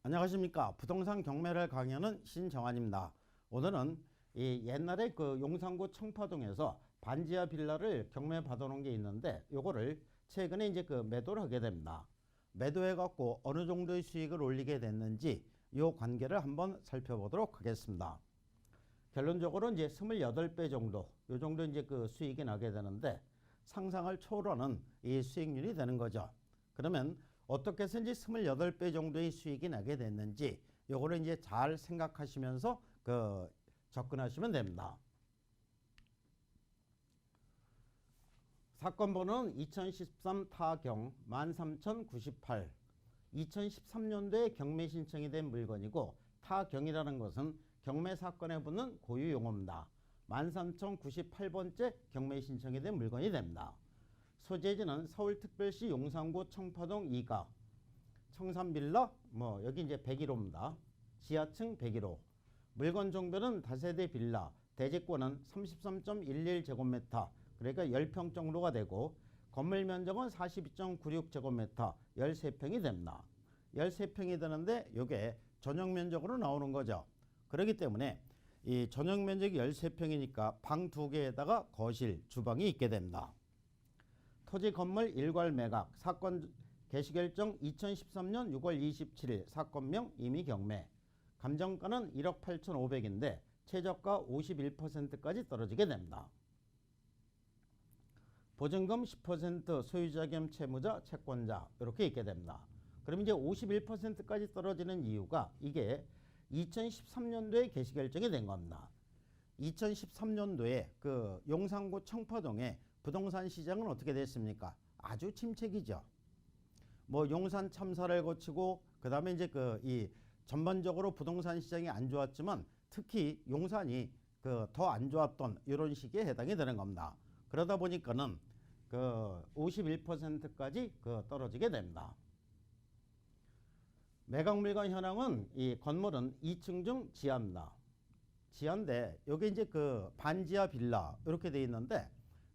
안녕하십니까. 부동산 경매를 강의하는 신정환입니다. 오늘은 이 옛날에 그 용산구 청파동에서 반지하 빌라를 경매 받아놓은 게 있는데 요거를 최근에 이제 그 매도를 하게 됩니다. 매도해 갖고 어느 정도의 수익을 올리게 됐는지 요 관계를 한번 살펴보도록 하겠습니다. 결론적으로 이제 28배 정도, 요 정도 이제 그 수익이 나게 되는데 상상을 초월하는 이 수익률이 되는 거죠. 그러면 어떻게 해서인지 28배 정도의 수익이 나게 됐는지 요거를 이제 잘 생각하시면서 접근하시면 됩니다. 사건 번호는 2013 타경 13098. 2013년도에 경매 신청이 된 물건이고, 타경이라는 것은 경매 사건에 붙는 고유 용어입니다. 13098번째 경매 신청이 된 물건이 됩니다. 소재지는 서울특별시 용산구 청파동 2가 청산빌라 여기 이제 101호입니다. 지하층 101호. 물건 종별은 다세대 빌라, 대지권은 33.11제곱미터, 그러니까 10평 정도가 되고, 건물 면적은 42.96제곱미터, 13평이 됩니다. 13평이 되는데 이게 전용 면적으로 나오는 거죠. 그렇기 때문에 이 전용 면적이 13평이니까 방 2개에다가 거실, 주방이 있게 됩니다. 토지 건물 일괄 매각, 사건 개시결정 2013년 6월 27일, 사건명 임의 경매. 감정가는 1억 8,500인데 최저가 51%까지 떨어지게 됩니다. 보증금 10%, 소유자 겸 채무자, 채권자 이렇게 있게 됩니다. 그럼 이제 51%까지 떨어지는 이유가 이게 2013년도에 개시결정이 된 겁니다. 2013년도에 그 용산구 청파동에 부동산 시장은 어떻게 됐습니까? 아주 침체기죠. 용산 참사를 거치고 그다음에 이제 이 전반적으로 부동산 시장이 안 좋았지만 특히 용산이 더 안 좋았던 이런 시기에 해당이 되는 겁니다. 그러다 보니까는 51%까지 떨어지게 됩니다. 매각 물건 현황은 이 건물은 2층 중 지하입니다. 지하인데 여기 이제 반지하 빌라 이렇게 되어 있는데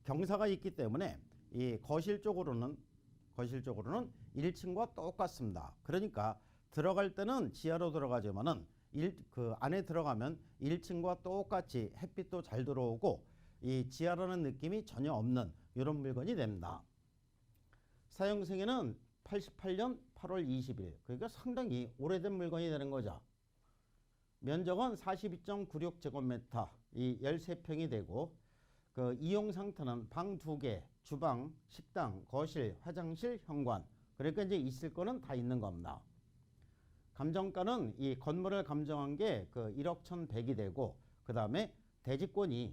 경사가 있기 때문에 이 거실 쪽으로는 1층과 똑같습니다. 그러니까 들어갈 때는 지하로 들어가지만은 안에 들어가면 1층과 똑같이 햇빛도 잘 들어오고 이 지하라는 느낌이 전혀 없는 이런 물건이 됩니다. 사용 승인은 88년 8월 20일, 그러니까 상당히 오래된 물건이 되는 거죠. 면적은 42.96제곱미터, 이 13평이 되고, 이용 상태는 방 2개, 주방, 식당, 거실, 화장실, 현관. 그러니까 이제 있을 거는 다 있는 겁니다. 감정가는 이 건물을 감정한 게 1억 1,100이 되고, 그 다음에 대지권이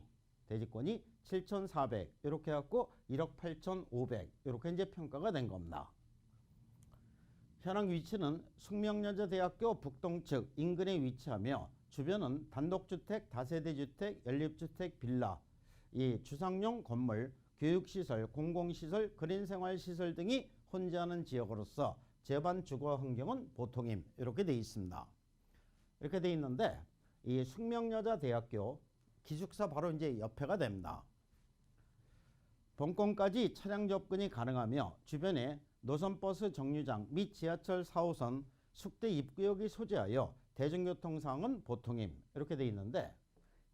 7,400 이렇게 해갖고 1억 8,500 이렇게 이제 평가가 된 겁니다. 현황 위치는 숙명여자대학교 북동측 인근에 위치하며 주변은 단독주택, 다세대주택, 연립주택, 빌라, 이 주상용 건물, 교육시설, 공공시설, 그린생활시설 등이 혼재하는 지역으로서 재반 주거 환경은 보통임 이렇게 되어 있습니다. 이렇게 되어 있는데 이 숙명여자대학교 기숙사 바로 이제 옆에가 됩니다. 본권까지 차량 접근이 가능하며 주변에 노선버스 정류장 및 지하철 4호선 숙대 입구역이 소재하여 대중교통상은 보통임 이렇게 되어 있는데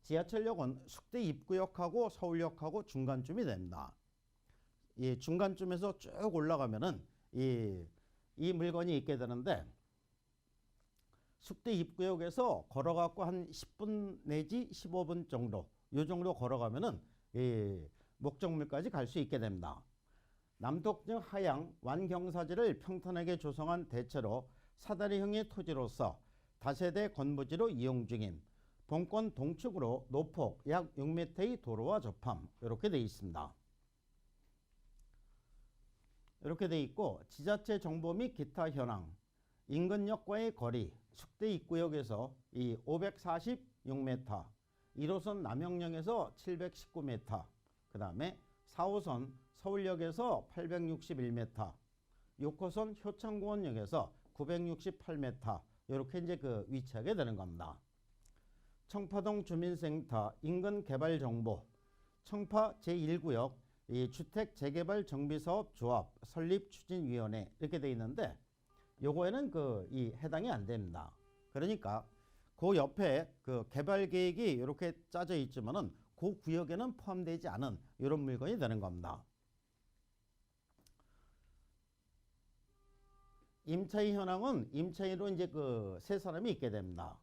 지하철역은 숙대 입구역하고 서울역하고 중간쯤이 됩니다. 이 중간쯤에서 쭉 올라가면은 이 물건이 있게 되는데 숙대 입구역에서 걸어갖고 한 10분 내지 15분 정도 요 정도 걸어가면은 이 목적물까지 갈 수 있게 됩니다. 남동층 하양 완경사지를 평탄하게 조성한 대체로 사다리형의 토지로서 다세대 건물지로 이용 중임. 본권 동측으로 노폭 약 6m의 도로와 접함 이렇게 되어 있습니다. 이렇게 되어 있고 지자체 정보 및 기타 현황, 인근역과의 거리, 숙대 입구역에서 이 546m, 1호선 남영역에서 719m, 그 다음에 4호선 서울역에서 861m, 6호선 효창공원역에서 968m 이렇게 이제 위치하게 되는 겁니다. 청파동 주민센터 인근 개발 정보, 청파 제1구역 이 주택 재개발 정비사업 조합 설립 추진위원회 이렇게 되어 있는데 요거에는 이 해당이 안 됩니다. 그러니까 그 옆에 그 개발 계획이 이렇게 짜져 있지만은 그 구역에는 포함되지 않은 이런 물건이 되는 겁니다. 임차인 현황은 임차인으로 이제 그 세 사람이 있게 됩니다.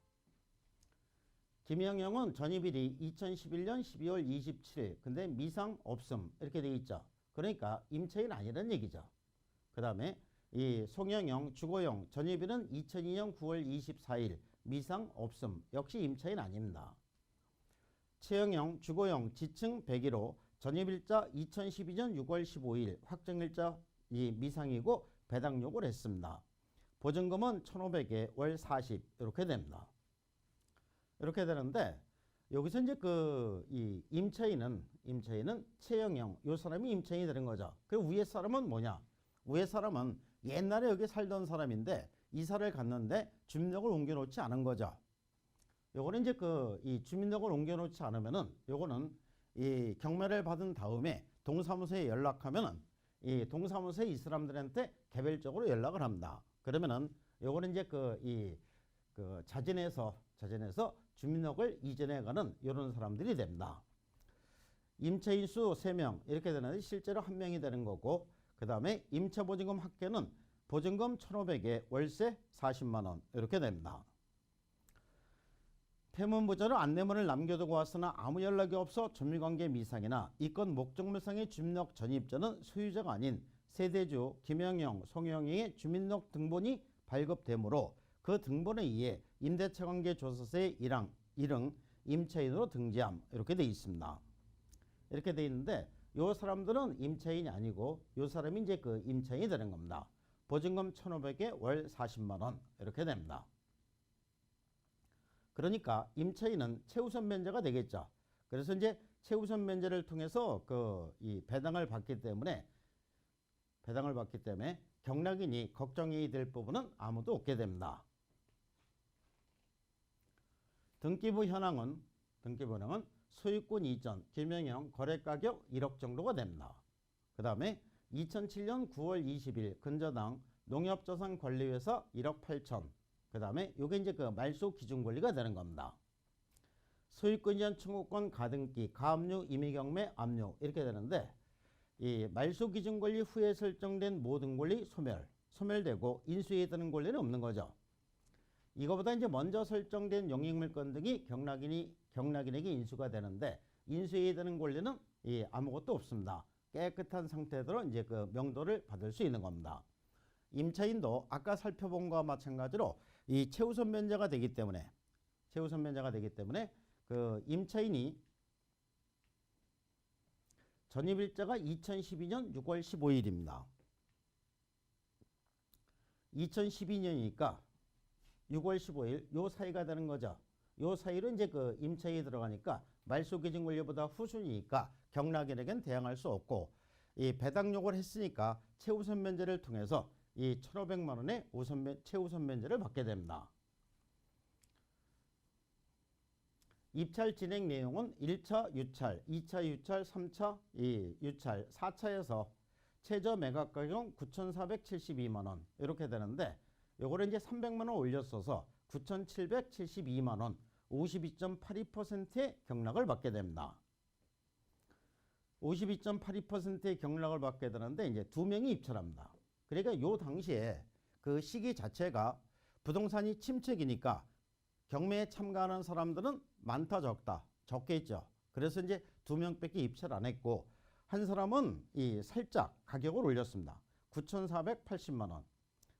김영영은 전입일이 2011년 12월 27일. 근데 미상 없음 이렇게 돼 있죠. 그러니까 임차인 아니라는 얘기죠. 그 다음에 이 송영영, 주고영 전입일은 2002년 9월 24일. 미상 없음. 역시 임차인 아닙니다. 최영영, 주고영 지층 101호 전입일자 2012년 6월 15일. 확정일자 이 미상이고 배당 요구를 했습니다. 보증금은 1,500에 월 40 이렇게 됩니다. 이렇게 되는데 여기서 이제 이 임차인은 최영영 요 사람이 임차인이 되는 거죠. 그리고 위에 사람은 뭐냐? 위에 사람은 옛날에 여기 살던 사람인데 이사를 갔는데 주민등록을 옮겨놓지 않은 거죠. 요거는 이제 이 주민등록을 옮겨놓지 않으면은 요거는 이 경매를 받은 다음에 동사무소에 연락하면은 이 동사무소에 이 사람들한테 개별적으로 연락을 합니다. 그러면은 요거는 이제 자진해서 주민등록을 이전해가는 이런 사람들이 됩니다. 임차인 수 3명 이렇게 되는데 실제로 1명이 되는 거고, 그 다음에 임차보증금 합계는 보증금 1,500에 월세 40만 원 이렇게 됩니다. 폐문부자로 안내문을 남겨두고 왔으나 아무 연락이 없어 점유관계 미상이나 이건 목적물상의 주민등록 전입자는 소유자가 아닌 세대주 김영영, 송영영의 주민등록 등본이 발급되므로 그 등본에 의해 임대차관계 조서서의 일흥 임차인으로 등재함 이렇게 돼 있습니다. 이렇게 돼 있는데 요 사람들은 임차인이 아니고 요 사람이 이제 임차인이 되는 겁니다. 보증금 1,500에 월 40만 원 이렇게 됩니다. 그러니까 임차인은 최우선 면제가 되겠죠. 그래서 이제 최우선 면제를 통해서 이 배당을 받기 때문에 경락인이 걱정이 될 부분은 아무도 없게 됩니다. 등기부 현황은 소유권 이전, 김영영 거래가격 1억 정도가 됩니다. 그 다음에 2007년 9월 20일 근저당 농협자산관리회사 1억 8천. 그 다음에 요게 이제 말소 기준권리가 되는 겁니다. 소유권 이전 청구권 가등기, 가압류, 임의경매, 압류 이렇게 되는데 이 말소 기준권리 후에 설정된 모든 권리 소멸되고 인수에 드는 권리는 없는 거죠. 이거보다 이제 먼저 설정된 용익물권 등이 경락인에게 인수가 되는데 인수에 드는 권리는 아무것도 없습니다. 깨끗한 상태대로 이제 명도를 받을 수 있는 겁니다. 임차인도 아까 살펴본 것과 마찬가지로 이 최우선 면제가 되기 때문에 임차인이 전입일자가 2012년 6월 15일입니다. 2012년이니까 6월 15일 요 사이가 되는 거죠. 요 사이로 이제 임차인이 들어가니까 말소 기준 권리보다 후순이니까 경락인에겐 대항할 수 없고, 이 배당 요구를 했으니까 최우선 면제를 통해서 이 1,500만 원의 최우선 면제를 받게 됩니다. 입찰 진행 내용은 1차 유찰, 2차 유찰, 3차 유찰, 4차에서 최저 매각 가격 9,472만 원 이렇게 되는데 요거를 이제 300만 원 올렸어서 9,772만 원, 52.82%의 경락을 받게 됩니다. 52.82%의 경락을 받게 되는데 이제 2명이 입찰합니다. 그러니까 요 당시에 그 시기 자체가 부동산이 침체기니까 경매에 참가하는 사람들은 많다 적다 적겠죠. 그래서 이제 2명밖에 입찰 안 했고 한 사람은 살짝 가격을 올렸습니다. 9,480만 원.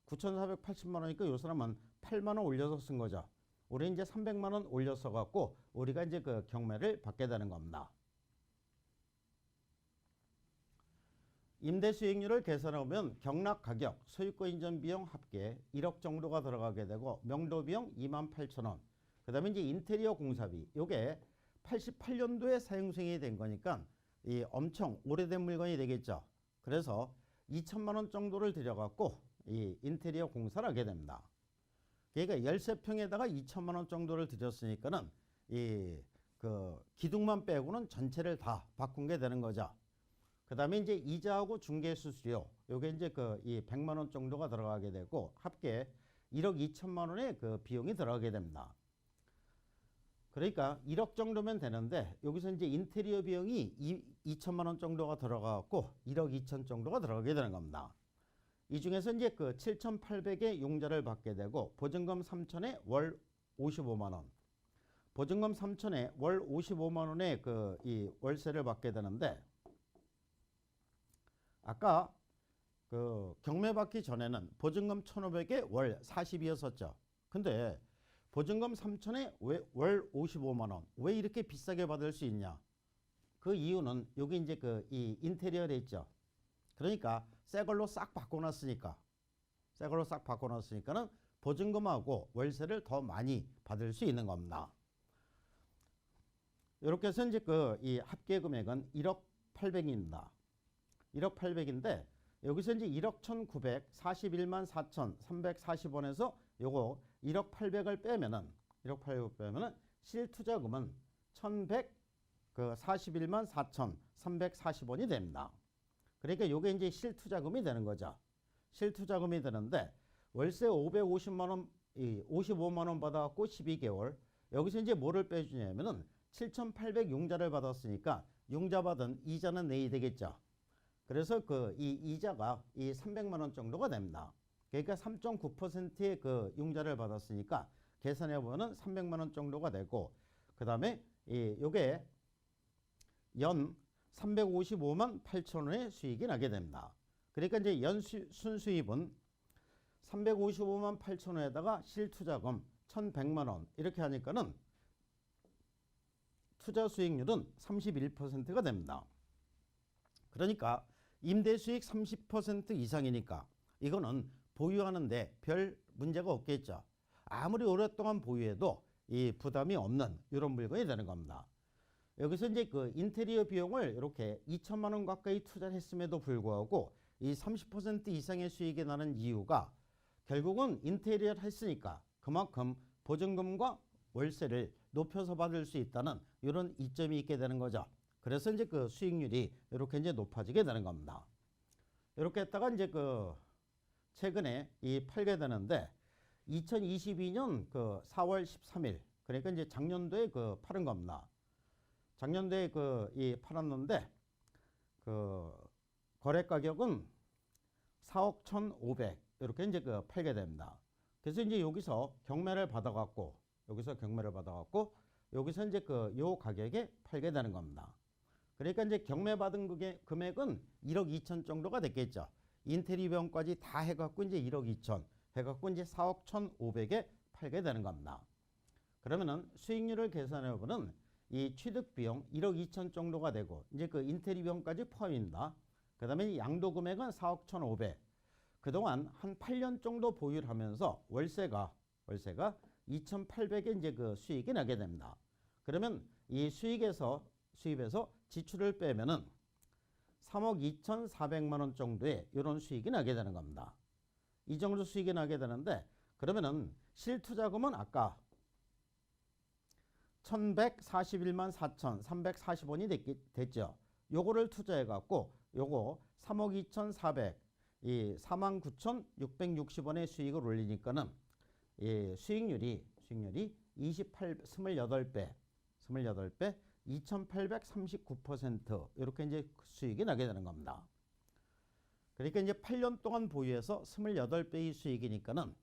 9,480만 원이니까 요 사람은 8만 원 올려서 쓴 거죠. 우리 이제 300만 원 올려서 갖고 우리가 이제 경매를 받게 되는 겁니다. 임대 수익률을 계산해보면 경락 가격, 소유권 이전 비용 합계 1억 정도가 들어가게 되고 명도 비용 28,000원. 그 다음에 이제 인테리어 공사비, 요게 88년도에 사용 승인이 된 거니까 엄청 오래된 물건이 되겠죠. 그래서 2천만 원 정도를 들여갖고 이 인테리어 공사를 하게 됩니다. 그러니까 13평에다가 2천만 원 정도를 들였으니까는 기둥만 빼고는 전체를 다 바꾼 게 되는 거죠. 그 다음에 이제 이자하고 중개 수수료 요게 이제 그 이 100만 원 정도가 들어가게 되고 합계 1억 2천만 원의 그 비용이 들어가게 됩니다. 그러니까 1억 정도면 되는데 여기서 이제 인테리어 비용이 2천만 원 정도가 들어가고 1억 2천 정도가 들어가게 되는 겁니다. 이 중에서 이제 그 7,800의 융자를 받게 되고 보증금 3천에 월 55만 원. 보증금 3천에 월 55만 원의 그 이 월세를 받게 되는데 아까 그 경매 받기 전에는 보증금 1,500에 월 40이었었죠. 근데 보증금 3천에 월 55만 원. 왜 이렇게 비싸게 받을 수 있냐? 그 이유는 여기 이제 그 이 인테리어에 있죠. 그러니까 새 걸로 싹 바꿔놨으니까 는 보증금하고 월세를 더 많이 받을 수 있는 겁니다. 이렇게 해서 이제 그 이 합계 금액은 1억 800입니다. 1억 800인데 여기서 이제 1억 1,941만 4,340원에서 요거 1억 800을 빼면은 실투자금은 1,141만 4,340원이 됩니다. 그러니까 요게 이제 실투자금이 되는 거죠. 실투자금이 되는데 월세 550만 원, 55만 원 받아갖고 12개월. 여기서 이제 뭐를 빼주냐면은 7,800 융자를 받았으니까 융자 받은 이자는 내야 되겠죠. 그래서 그 이 이자가 이 300만 원 정도가 됩니다. 그러니까 3.9%의 그 융자를 받았으니까 계산해 보면은 300만 원 정도가 되고 그다음에 이 요게 연 355만 8천 원의 수익이 나게 됩니다. 그러니까 이제 연 순수입은 355만 8천 원에다가 실투자금 1,100만 원 이렇게 하니까는 투자 수익률은 31%가 됩니다. 그러니까 임대 수익 30% 이상이니까 이거는 보유하는데 별 문제가 없겠죠. 아무리 오랫동안 보유해도 이 부담이 없는 이런 물건이 되는 겁니다. 여기서 이제 그 인테리어 비용을 이렇게 2천만 원 가까이 투자를 했음에도 불구하고 이 30% 이상의 수익이 나는 이유가 결국은 인테리어를 했으니까 그만큼 보증금과 월세를 높여서 받을 수 있다는 이런 이점이 있게 되는 거죠. 그래서 이제 그 수익률이 이렇게 이제 높아지게 되는 겁니다. 이렇게 했다가 이제 그 최근에 이 팔게 되는데 2022년 그 4월 13일 그러니까 이제 작년도에 그 팔은 겁니다. 작년도에 그 이 팔았는데 그 거래 가격은 4억 1,500 이렇게 이제 그 팔게 됩니다. 그래서 이제 여기서 경매를 받아갖고 여기서 이제 그 요 가격에 팔게 되는 겁니다. 그러니까 이제 경매 받은 금액은 1억 2천 정도가 됐겠죠. 인테리어 비용까지 다 해갖고 이제 1억 2천 해갖고 이제 4억 1,500에 팔게 되는 겁니다. 그러면은 수익률을 계산해 보면 이 취득 비용 1억 2천 정도가 되고 이제 그 인테리어 비용까지 포함입니다. 그다음에 양도 금액은 4억 1,500. 그동안 한 8년 정도 보유를 하면서 월세가 2,800에 이제 그 수익이 나게 됩니다. 그러면 이 수입에서 지출을 빼면은 3억 2,400만 원 정도의 이런 수익이 나게 되는 겁니다. 이 정도 수익이 나게 되는데 그러면은 실투자금은 아까 1,141만 4,340원이 됐죠. 요거를 투자해 갖고 요거 3억 2,400, 이 49,660원의 수익을 올리니까는 이 수익률이 28배 2,839% 이렇게 이제 수익이 나게 되는 겁니다. 그러니까 이제 8년 동안 보유해서 28배의 수익이니까는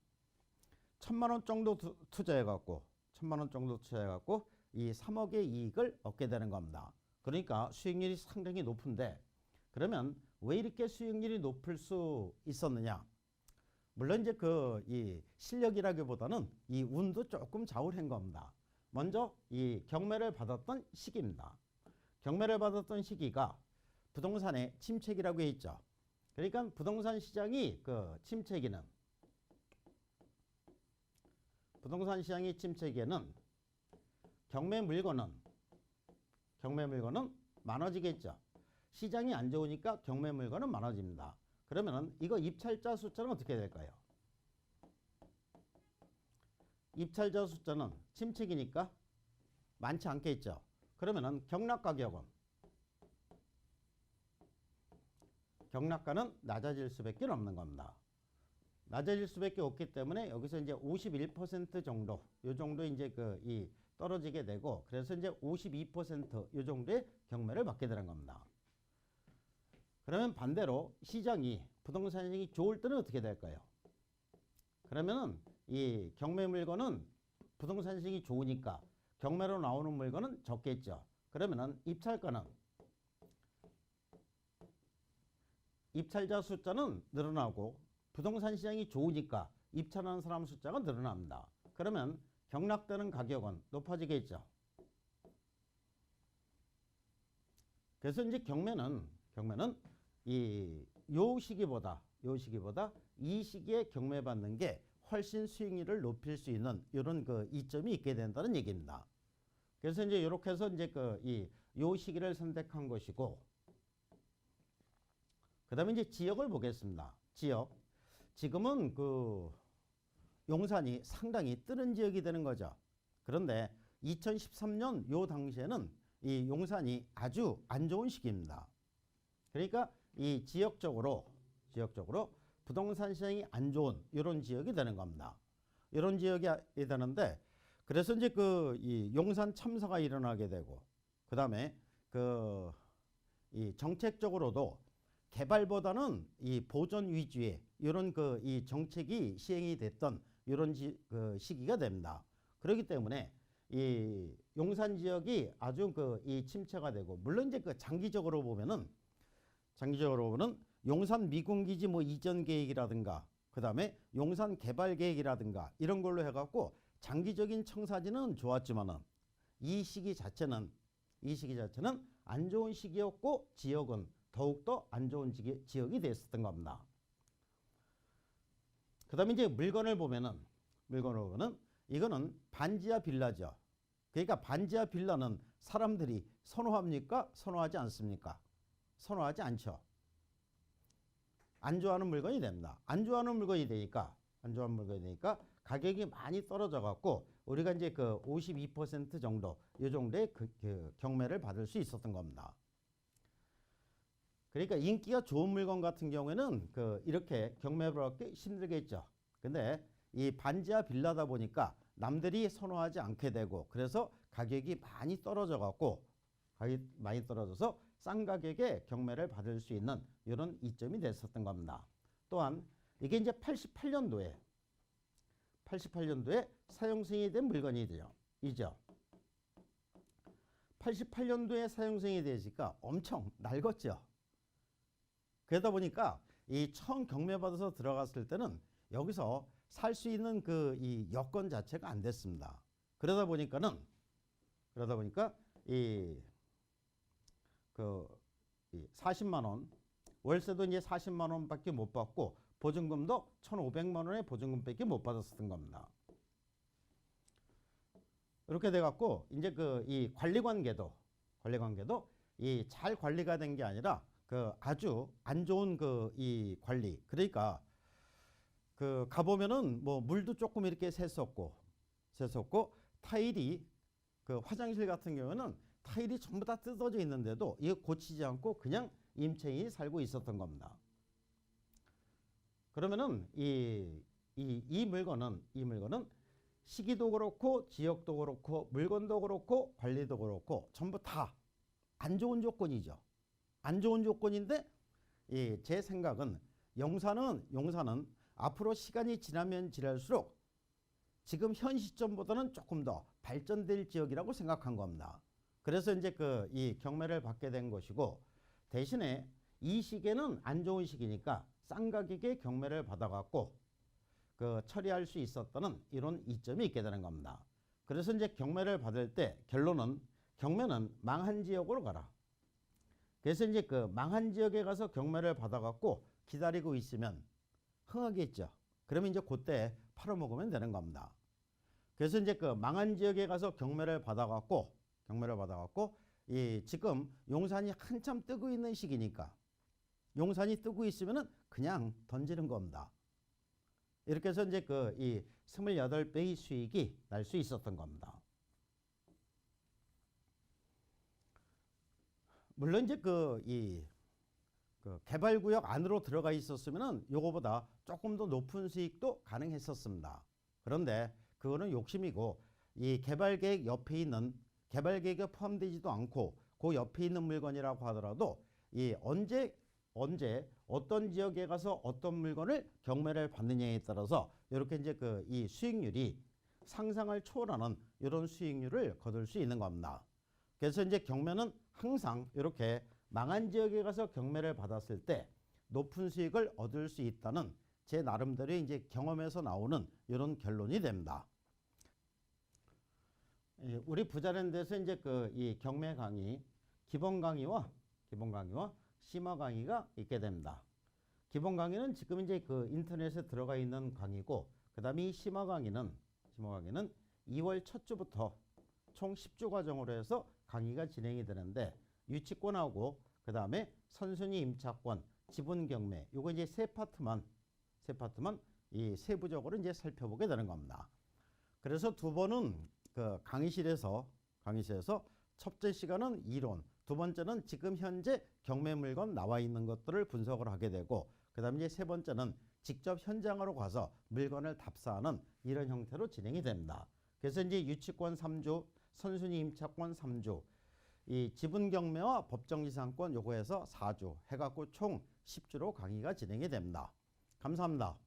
1,000만 원 정도 투자해 갖고 이 3억의 이익을 얻게 되는 겁니다. 그러니까 수익률이 상당히 높은데 그러면 왜 이렇게 수익률이 높을 수 있었느냐? 물론 이제 그 이 실력이라기보다는 이 운도 조금 좌우한 겁니다. 먼저 이 경매를 받았던 시기입니다. 경매를 받았던 시기가 부동산의 침체기라고 했죠. 그러니까 부동산 시장이 그 침체기에는 경매 물건은 많아지겠죠. 시장이 안 좋으니까 경매 물건은 많아집니다. 그러면은 이거 입찰자 숫자는 어떻게 될까요? 입찰자 숫자는 침체기니까 많지 않겠죠. 그러면은 경락 가격은 경락가는 낮아질 수밖에 없는 겁니다. 낮아질 수밖에 없기 때문에 여기서 이제 51% 정도, 요 정도 이제 이 떨어지게 되고, 그래서 이제 52% 요 정도의 경매를 받게 되는 겁니다. 그러면 반대로 시장이, 부동산 시장이 좋을 때는 어떻게 될까요? 그러면은 이 경매 물건은 부동산 시장이 좋으니까 경매로 나오는 물건은 적겠죠. 그러면은 입찰자 숫자는 늘어나고 부동산 시장이 좋으니까 입찰하는 사람 숫자가 늘어납니다. 그러면 경락되는 가격은 높아지겠죠. 그래서 이제 경매는 요 시기보다 이 시기에 경매 받는 게 훨씬 수익률을 높일 수 있는 이런 이점이 있게 된다는 얘기입니다. 그래서 이제 이렇게 해서 이제 요 시기를 선택한 것이고, 그다음에 이제 지역을 보겠습니다. 지금은 용산이 상당히 뜨는 지역이 되는 거죠. 그런데 2013년 요 당시에는 이 용산이 아주 안 좋은 시기입니다. 그러니까 이 지역적으로 부동산 시장이 안 좋은 이런 지역이 되는 겁니다. 이런 지역이 되는데, 그래서 이제 이 용산 참사가 일어나게 되고, 그다음에 이 정책적으로도 개발보다는 이 보존 위주의 이런 이 정책이 시행이 됐던 이런 시기가 됩니다. 그렇기 때문에 이 용산 지역이 아주 이 침체가 되고, 물론 이제 장기적으로 보면은 용산 미군기지 이전 계획이라든가, 그다음에 용산 개발 계획이라든가 이런 걸로 해갖고 장기적인 청사진은 좋았지만은 이 시기 자체는 안 좋은 시기였고, 지역은 더욱더 안 좋은 지역이 됐었던 겁니다. 그다음에 이제 물건을 보면은 이거는 반지하 빌라죠. 그러니까 반지하 빌라는 사람들이 선호합니까? 선호하지 않습니까? 선호하지 않죠. 안 좋아하는 물건이 됩니다. 안 좋아하는 물건이 되니까 가격이 많이 떨어져 갖고 우리가 이제 52% 정도 이 정도의 경매를 받을 수 있었던 겁니다. 그러니까 인기가 좋은 물건 같은 경우에는 이렇게 경매를 받기 힘들겠죠. 근데 이 반지하 빌라다 보니까 남들이 선호하지 않게 되고, 그래서 가격이 많이 떨어져서 싼 가격에 경매를 받을 수 있는 이런 이점이 됐었던 겁니다. 또한 이게 이제 88년도에 사용승인이 된 물건이죠. 88년도에 사용승인이 되니까 엄청 낡았죠. 그러다 보니까 이 처음 경매 받아서 들어갔을 때는 여기서 살 수 있는 이 여건 자체가 안 됐습니다. 그러다 보니까 이 40만 원, 월세도 이제 40만 원밖에 못 받고, 보증금도 1,500만 원의 보증금밖에 못 받았었던 겁니다. 이렇게 돼 갖고 이제 이 관리관계도 이 잘 관리가 된 게 아니라 아주 안 좋은 이 관리. 그러니까 가보면은 물도 조금 이렇게 샜었고, 타일이 화장실 같은 경우는 타일이 전부 다 뜯어져 있는데도 이거 고치지 않고 그냥 임차인이 살고 있었던 겁니다. 그러면은 이 물건은 시기도 그렇고, 지역도 그렇고, 물건도 그렇고, 관리도 그렇고 전부 다 안 좋은 조건이죠. 안 좋은 조건인데, 제 생각은 용산은 앞으로 시간이 지나면 지날수록 지금 현 시점보다는 조금 더 발전될 지역이라고 생각한 겁니다. 그래서 이제 이 경매를 받게 된 것이고, 대신에 이 시기에는 안 좋은 시기니까 싼 가격에 경매를 받아갖고 처리할 수 있었다는 이런 이점이 있게 되는 겁니다. 그래서 이제 경매를 받을 때 결론은 경매는 망한 지역으로 가라. 그래서 이제 망한 지역에 가서 경매를 받아갖고 기다리고 있으면 흥하겠죠. 그러면 이제 그때 팔아먹으면 되는 겁니다. 그래서 이제 망한 지역에 가서 경매를 받아갖고 지금 용산이 한참 뜨고 있는 시기니까, 용산이 뜨고 있으면은 그냥 던지는 겁니다. 이렇게 해서 이제 이 28배의 수익이 날 수 있었던 겁니다. 물론 이제 그 개발구역 안으로 들어가 있었으면은 요거보다 조금 더 높은 수익도 가능했었습니다. 그런데 그거는 욕심이고 이 개발계획 옆에 있는 개발계획에 포함되지도 않고 그 옆에 있는 물건이라고 하더라도 이 언제 어떤 지역에 가서 어떤 물건을 경매를 받느냐에 따라서 이렇게 이제 그 이 수익률이 상상을 초월하는 이런 수익률을 거둘 수 있는 겁니다. 그래서 이제 경매는 항상 이렇게 망한 지역에 가서 경매를 받았을 때 높은 수익을 얻을 수 있다는 제 나름대로 이제 경험에서 나오는 이런 결론이 됩니다. 우리 부자랜드에서 이제 그 이 경매 강의 기본 강의와 심화 강의가 있게 됩니다. 기본 강의는 지금 이제 그 인터넷에 들어가 있는 강의고, 그다음에 이 심화 강의는 2월 첫 주부터 총 10주 과정으로 해서 강의가 진행이 되는데, 유치권하고 그다음에 선순위 임차권, 지분 경매, 요거 이제 세 파트만 이 세부적으로 이제 살펴보게 되는 겁니다. 그래서 두 번은 그 강의실에서 첫째 시간은 이론, 두 번째는 지금 현재 경매 물건 나와 있는 것들을 분석을 하게 되고, 그다음에 이제 세 번째는 직접 현장으로 가서 물건을 답사하는 이런 형태로 진행이 됩니다. 그래서 이제 유치권 3주, 선순위 임차권 3주, 이 지분 경매와 법정지상권 요거에서 4주 해갖고 총 10주로 강의가 진행이 됩니다. 감사합니다.